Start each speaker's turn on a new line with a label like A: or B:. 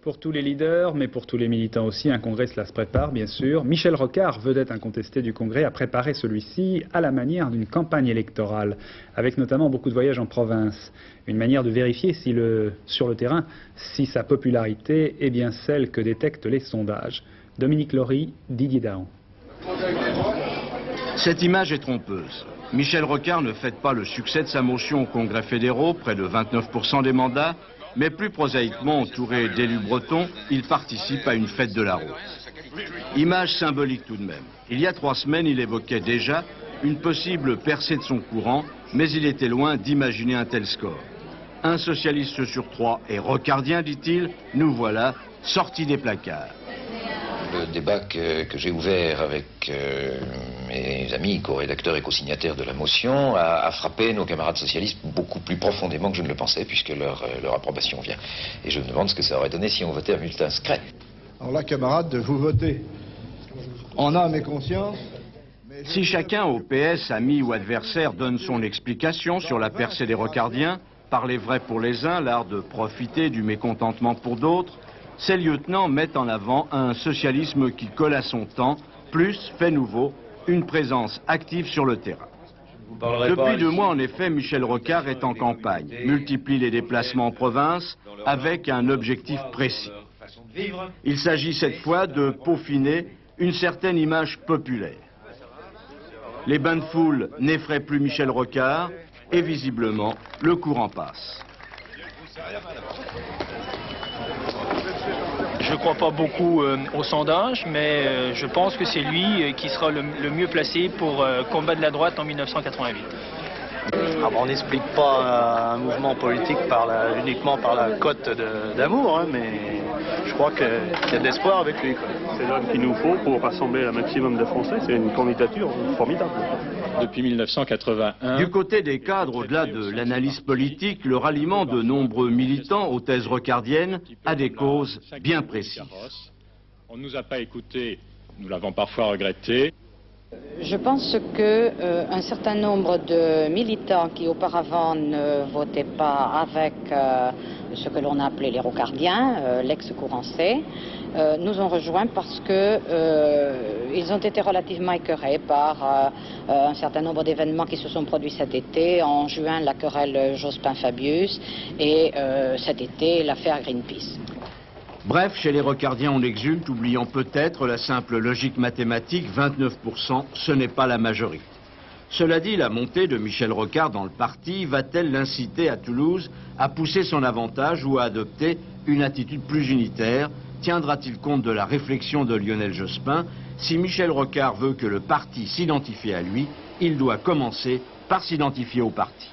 A: Pour tous les leaders, mais pour tous les militants aussi, un congrès cela se prépare, bien sûr. Michel Rocard, vedette incontestée du congrès, a préparé celui-ci à la manière d'une campagne électorale, avec notamment beaucoup de voyages en province. Une manière de vérifier sur le terrain si sa popularité est bien celle que détectent les sondages. Dominique Laurie, Didier Dahan.
B: Cette image est trompeuse. Michel Rocard ne fête pas le succès de sa motion au congrès fédéraux, près de 29% des mandats, mais plus prosaïquement entouré d'élus bretons, il participe à une fête de la rose. Image symbolique tout de même. Il y a 3 semaines, il évoquait déjà une possible percée de son courant, mais il était loin d'imaginer un tel score. Un socialiste sur 3 est rocardien, dit-il, nous voilà sortis des placards.
C: Le débat que j'ai ouvert avec mes amis, co-rédacteurs et co-signataires de la motion, a frappé nos camarades socialistes beaucoup plus profondément que je ne le pensais, puisque leur approbation vient. Et je me demande ce que ça aurait donné si on votait à bulletin secret.
D: Alors là, camarades, vous votez en âme et conscience.
B: Si chacun au PS, ami ou adversaire, donne son explication sur la percée des rocardiens, parler vrai pour les uns, l'art de profiter du mécontentement pour d'autres, ces lieutenants mettent en avant un socialisme qui colle à son temps, plus, fait nouveau, une présence active sur le terrain. Depuis 2 mois, en effet, Michel Rocard est en campagne, multiplie les déplacements en province avec un objectif précis. Il s'agit cette fois de peaufiner une certaine image populaire. Les bains de foule n'effraient plus Michel Rocard et visiblement, le courant passe.
E: Je ne crois pas beaucoup au sondage, mais je pense que c'est lui qui sera le mieux placé pour combattre la droite en 1988.
F: On n'explique pas un mouvement politique uniquement par la cote d'amour, hein, mais je crois qu'il y a de l'espoir avec lui.
G: C'est l'homme qu'il nous faut pour rassembler un maximum de Français. C'est une candidature formidable.
A: Depuis 1981...
B: Du côté des cadres, au-delà de l'analyse politique, le ralliement de nombreux militants aux thèses rocardiennes a des causes bien précises.
A: On ne nous a pas écoutés, nous l'avons parfois regretté.
H: Je pense qu'un certain nombre de militants qui auparavant ne votaient pas avec ce que l'on a appelé les rocardiens, l'ex-courant C, nous ont rejoints parce qu'ils ont été relativement écœurés par un certain nombre d'événements qui se sont produits cet été. En juin, la querelle Jospin-Fabius et cet été, l'affaire Greenpeace.
B: Bref, chez les rocardiens, on exulte, oubliant peut-être la simple logique mathématique, 29%, ce n'est pas la majorité. Cela dit, la montée de Michel Rocard dans le parti va-t-elle l'inciter à Toulouse à pousser son avantage ou à adopter une attitude plus unitaire? Tiendra-t-il compte de la réflexion de Lionel Jospin? Si Michel Rocard veut que le parti s'identifie à lui, il doit commencer par s'identifier au parti.